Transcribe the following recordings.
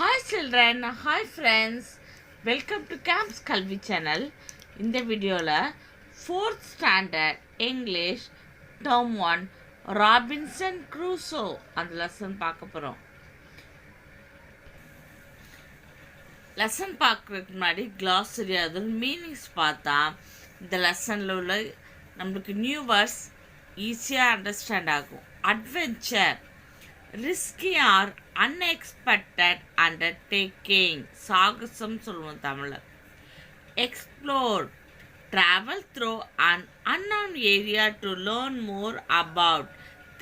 Hi children, hi friends, welcome to Camps Kalvi channel. இந்த வீடியோவில் 4th standard English term 1 Robinson Crusoe அந்த lesson பார்க்க போகிறோம். Lesson பார்க்குறதுக்கு முன்னாடி glossary அதோட மீனிங்ஸ் பார்த்தா இந்த லெசனில் உள்ள நம்மளுக்கு நியூ வேர்ட்ஸ் ஈஸியாக அண்டர்ஸ்டாண்ட் ஆகும். Adventure, risky or unexpected undertaking, சாகசம் சொல்லுவோம் தமிழில். Explore, travel through an unknown area to learn more about,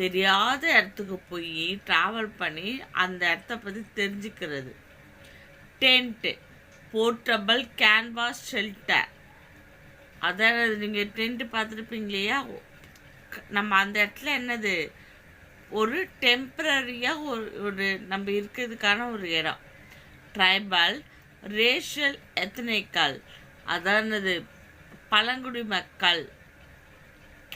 தெரியாத இடத்துக்கு போய் ட்ராவல் பண்ணி அந்த இடத்த பற்றி தெரிஞ்சுக்கிறது. டென்ட், போர்ட்டபிள் கேன்வாஸ் ஷெல்டர், அதாவது நீங்கள் டென்ட்டு பார்த்துருப்பீங்க இல்லையா, நம்ம அந்த இடத்துல என்னது ஒரு டெம்பரரியாக ஒரு நம்ம இருக்கிறதுக்கான ஒரு இடம். ட்ரைபல், ரேஷியல், எத்தனிக்கல், அதானது பழங்குடி மக்கள்.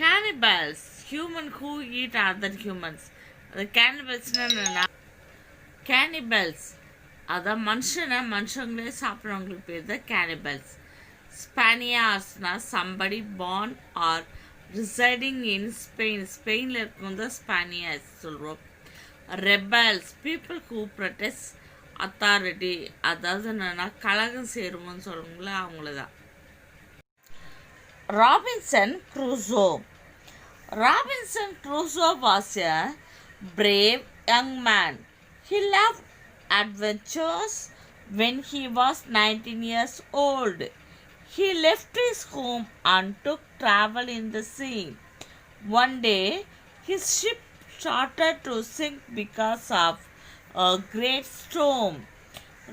Cannibals, human who eat other humans. அது கேனிபல்ஸ்னால் என்னென்னா, கேனிபல்ஸ் அதான் மனுஷங்களே சாப்பிட்றவங்களுக்கு பேர் தான் கேனிபல்ஸ். ஸ்பானியார்ஸ்னால் somebody born or residing in Spain, ஸ்பெயினில் இருக்கவங்க தான் ஸ்பானியர்ஸ் சொல்கிறோம். Rebels, people who protest authority, அதாவது என்னென்னா கலகம் சேருவோன்னு சொல்லுங்களா, அவங்கள தான். Robinson Crusoe. Robinson Crusoe was a brave young man. He loved adventures. When he was 19 years old, he left his home and took travel in the sea. One day, his ship started to sink because of a great storm.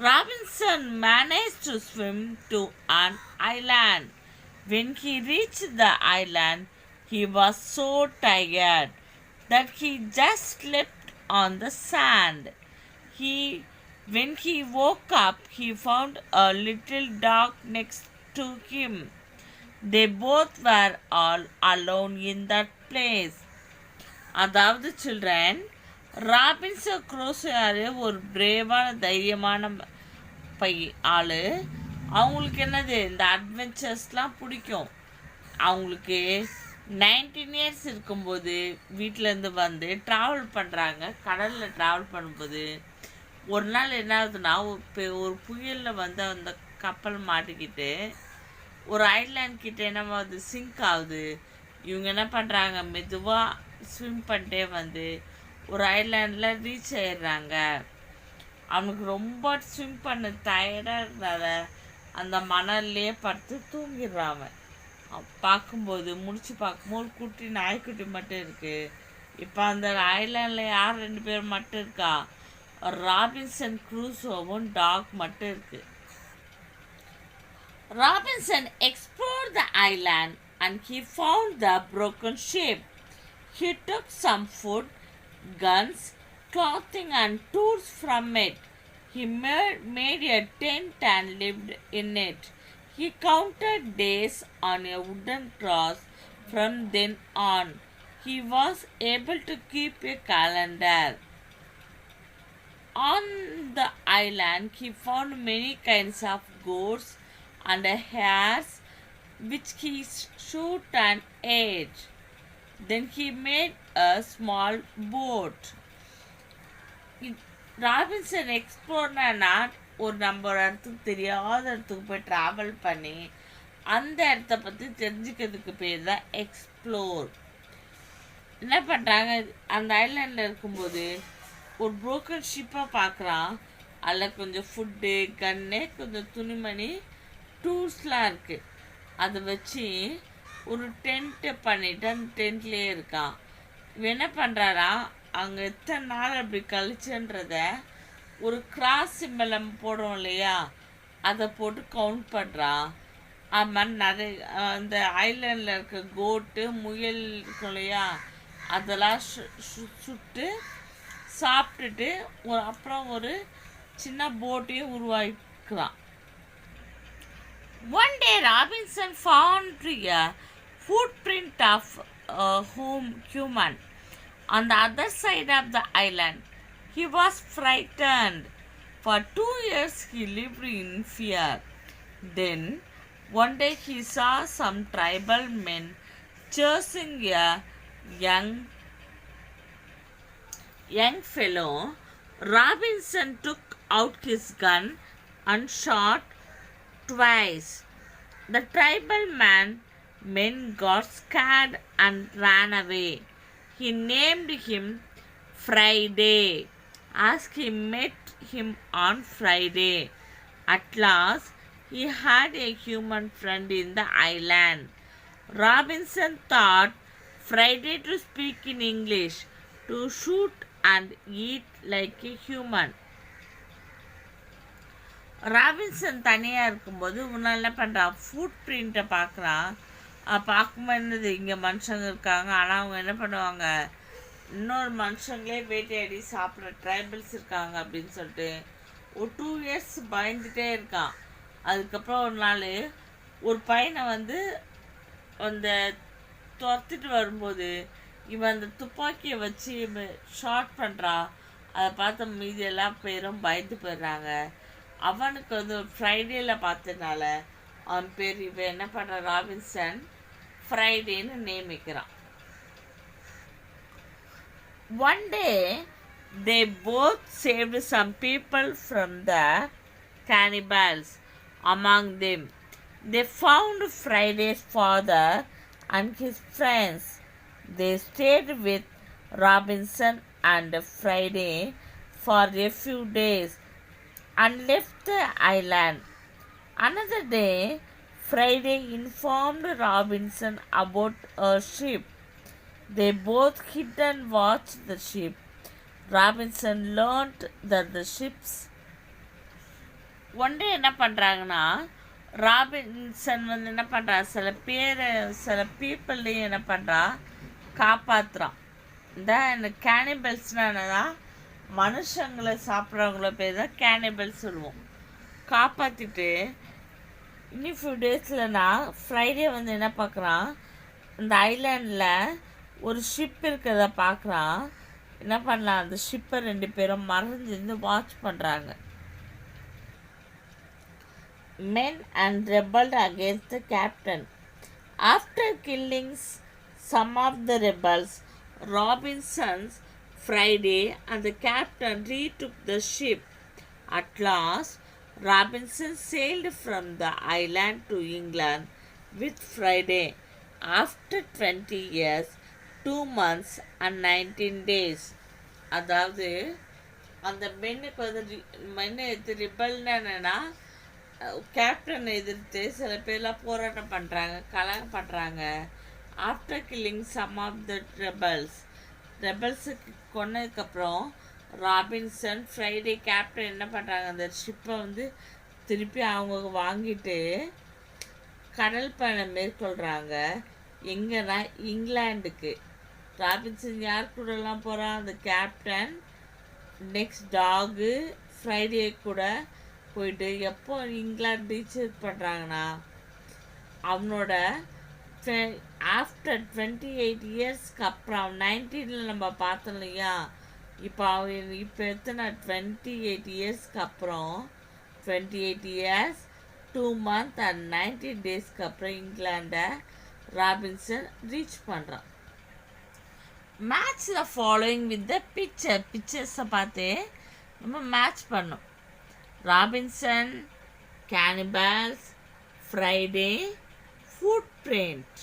Robinson managed to swim to an island. When he reached the island, he was so tired that he just slept on the sand. When he woke up, he found a little dog next to him. They both were all alone in that place. அதாவது children, Robinson Crusoe யார், ஒரு பிரேவான தைரியமான ஆள். அவங்களுக்கு என்னது இந்த அட்வென்ச்சர்ஸ்லாம் பிடிக்கும். அவங்களுக்கு 19 இயர்ஸ் இருக்கும்போது வீட்டிலேருந்து வந்து ட்ராவல் பண்ணுறாங்க. கடலில் ட்ராவல் பண்ணும்போது ஒரு நாள் என்ன ஆகுதுன்னா, ஒரு புயலில் வந்து அந்த கப்பல் மாட்டிக்கிட்டு ஒரு ஐலாண்ட் கிட்ட என்னவாகுது, சிங்க் ஆகுது. இவங்க என்ன பண்ணுறாங்க, மெதுவாக ஸ்விம் பண்ணிட்டே வந்து ஒரு ஐலாண்டில் ரீச் ஆயிடுறாங்க. அவனுக்கு ரொம்ப ஸ்விம் பண்ண டயர்டாக இருக்கிறார அந்த மணல்லையே படுத்து தூங்கிடுறான். பார்க்கும்போது முடிச்சு பார்க்கும்போது குட்டி நாய்க்குட்டி மட்டும் இருக்குது. இப்போ அந்த ஐலாண்டில் யார் 2 பேர் மட்டும் இருக்கா, ராபின்சன் க்ரூசோவும் டாக் மட்டும் இருக்குது. Robinson explored the island and he found the broken ship. He took some food, guns, clothing and tools from it. He made a tent and lived in it. He counted days on a wooden cross. From then on, he was able to keep a calendar. On the island, he found many kinds of goats and hares which he shot and ate. Then he made a small boat. Robinson எக்ஸ்ப்ளோர்னா ஒரு நம்ம இடத்துக்கு தெரியாத இடத்துக்கு போய் travel பண்ணி அந்த இடத்த பற்றி தெரிஞ்சுக்கிறதுக்கு பேர் தான் எக்ஸ்ப்ளோர். என்ன பண்ணுறாங்க, அந்த ஐலாண்டில் இருக்கும்போது ஒரு புரோக்கன் ஷிப்பாக பார்க்குறான். அதில் கொஞ்சம் ஃபுட்டு, கன்னு, கொஞ்சம் துணிமணி, டூல்ஸ்லாம் இருக்குது. அதை வச்சு ஒரு டென்ட்டு பண்ணிவிட்டு அந்த டென்ட்லேயே இருக்கான். இவன் என்ன பண்ணுறாரா, அங்கே எத்தனை நாள் அப்படி கழிச்சுன்றத ஒரு கிராஸ் சிம்பலம் போடுறோம் இல்லையா, அதை போட்டு கவுண்ட் பண்ணுறான். அது மாதிரி நிறைய அந்த ஐலாண்டில் இருக்க கோட்டு, முயல் இருக்கும் இல்லையா, அதெல்லாம் சுட்டு சாப்பிட்டுட்டு அப்புறம் ஒரு சின்ன போட்டையும் உருவாக்கிக்கலாம். One day Robinson found a footprint of a human on the other side of the island. He was frightened. For 2 years he lived in fear. Then, one day he saw some tribal men chasing a young fellow. Robinson took out his gun and shot twice. The tribal men got scared and ran away. He named him Friday as he met him on Friday. At last, he had a human friend in the island. Robinson taught Friday to speak in English, to shoot and eat like a human. Robinson தனியாக இருக்கும்போது முன்னாள் என்ன பண்ணுறான், food பிரிண்ட்டை பார்க்குறான். பார்க்கும்போது இங்கே மனுஷங்க இருக்காங்க, ஆனால் அவங்க என்ன பண்ணுவாங்க, இன்னொரு மனுஷங்களே வேட்டையாடி சாப்பிட்ற ட்ரைபல்ஸ் இருக்காங்க அப்படின்னு சொல்லிட்டு ஒரு 2 years பயந்துகிட்டே இருக்கான். அதுக்கப்புறம் ஒரு நாள் ஒரு பையனை அந்த துரத்திட்டு வரும்போது இவன் அந்த துப்பாக்கியை வச்சு ஷார்ட் பண்ணுறான். அதை பார்த்த மீதி எல்லாம் பேரும் பயந்து போயிடுறாங்க. அவனுக்கு ஃப்ரைடேல பார்த்ததுனால அவன் பேர் இவன் என்ன பண்ணுற, Robinson ஃப்ரைடேன்னு நியமிக்கிறான். One day they both saved some people from the cannibals. Among them they found Friday's father and his friends. They stayed with Robinson and Friday for a few days and left the island. Another day, Friday informed Robinson about a ship. They both hid and watched the ship. Robinson learned that the ships one day என்ன பண்ணுறாங்கன்னா, Robinson என்ன பண்ணுறா, சில பீப்புள்ளையும் என்ன பண்ணுறா, காப்பாற்றுறான். இந்த கேனிபல்ஸ்னால் என்னதான், மனுஷங்களை சாப்பிட்றவங்கள பேர் தான் கேனிபல்ஸ் சொல்லுவோம். காப்பாற்றிட்டு இன்னும் ஃபியூ டேஸ்லனா ஃப்ரைடே என்ன பார்க்குறான், இந்த ஐலாண்டில் ஒரு ஷிப் இருக்கிறத பார்க்குறான். என்ன பண்ணலாம், அந்த ஷிப்பை 2 பேரும் மறைஞ்சிருந்து வாட்ச் பண்ணுறாங்க. Men and rebelled against the captain. After killing some of the rebels, Robinson's Friday and the captain retook the ship. At last, Robinson sailed from the island to England with Friday. After 20 years, 2 months and 19 days. அதாவது அந்த மென்னு ரிபல்னா என்னன்னா, captain எதிர்த்து சில பேர்லாம் போராட்டம் பண்ணுறாங்க, கலகம் பண்ணுறாங்க. After killing some of the ரெபல்ஸுக்கு கொன்னதுக்கப்புறம் ராபின்சன் ஃப்ரைடே கேப்டன் என்ன பண்ணுறாங்க, அந்த ஷிப்பை திருப்பி அவங்க வாங்கிட்டு கடல் பயணம் மேற்கொள்கிறாங்க. எங்கன்னா இங்கிலாண்டுக்கு. ராபின்சன் யார் கூடலாம் போகிறான், அந்த கேப்டன், நெக்ஸ்ட் டாகு, ஃப்ரைடே கூட போயிட்டு எப்போ இங்கிலாந்து ரீச் பண்ணுறாங்கன்னா அவனோட ஆஃப்டர் 28 இயர்ஸ்க்கு அப்புறம் 19 நம்ம பார்த்தோம் இல்லையா. இப்போ எத்தனை 28 இயர்ஸ்க்கு அப்புறம் 28 இயர்ஸ் 2 months and 19 daysக்கு அப்புறம் இங்கிலாண்டை ராபின்சன் ரீச் பண்ணுறான். Match the following with the பிக்சர்ஸை பார்த்து நம்ம மேட்ச் பண்ணோம். Robinson, cannibals, Friday, footprint.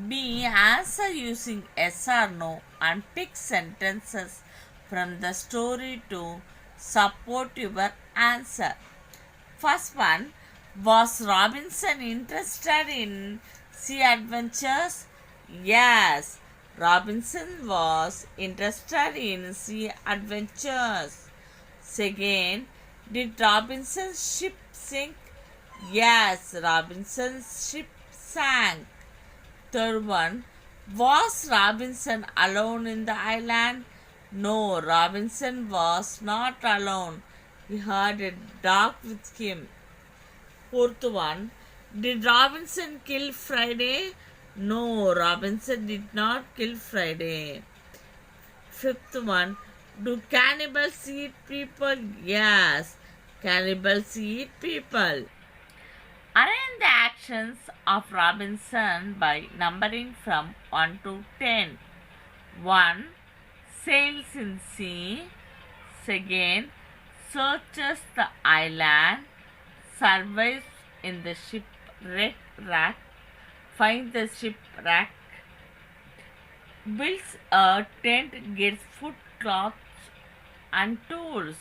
B. Answer using yes or no and pick sentences from the story to support your answer. First one, was Robinson interested in sea adventures? Yes, Robinson was interested in sea adventures. Second, did Robinson's ship sink? Yes, Robinson's ship sank. Third one, was Robinson alone in the island? No, Robinson was not alone. He had a dog with him. Fourth one, did Robinson kill Friday? No, Robinson did not kill Friday. Fifth one, Do cannibals eat people? Yes, cannibals eat people. Arrange the actions of Robinson by numbering from 1 to 10. 1. Sails in sea. Second, searches the island. Survives in the shipwreck. Finds the shipwreck. Builds a tent, gets food, clothes, and tools.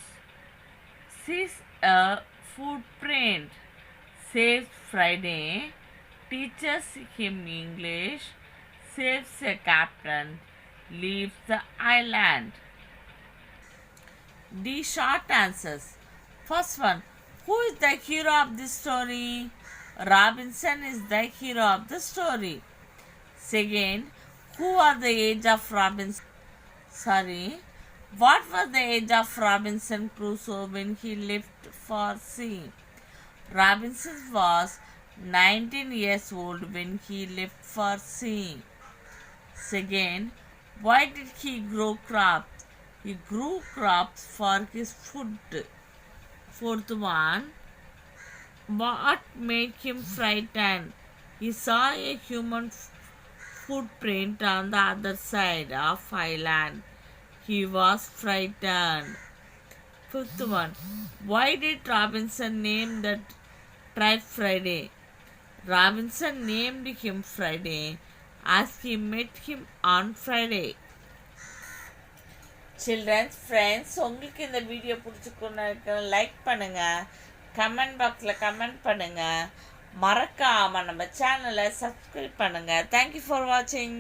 Sees a footprint. Saves Friday. Teaches him English. Saves a captain. Leaves the island. D. Short answers. First one. Who is the hero of this story? Robinson is the hero of the story. Second, who was the age of Robinson? What was the age of Robinson Crusoe when he left for sea? Robinson was 19 years old when he left for sea. Second, why did he grow crops? He grew crops for his food. Fourth one, what made him frightened? He saw a human footprint on the other side of island. He was frightened. Fifth one, why did Robinson name that tribe Friday? Robinson named him Friday as he met him on Friday. Children's friends, உங்களுக்கு இந்த video பிடிச்சிக்கணுன்னு like பண்ணுங்கள், comment பாக்ஸில் comment பண்ணுங்கள், மறக்காமல் நம்ம சேனலை subscribe பண்ணுங்கள். தேங்க்யூ ஃபார் வாட்சிங்.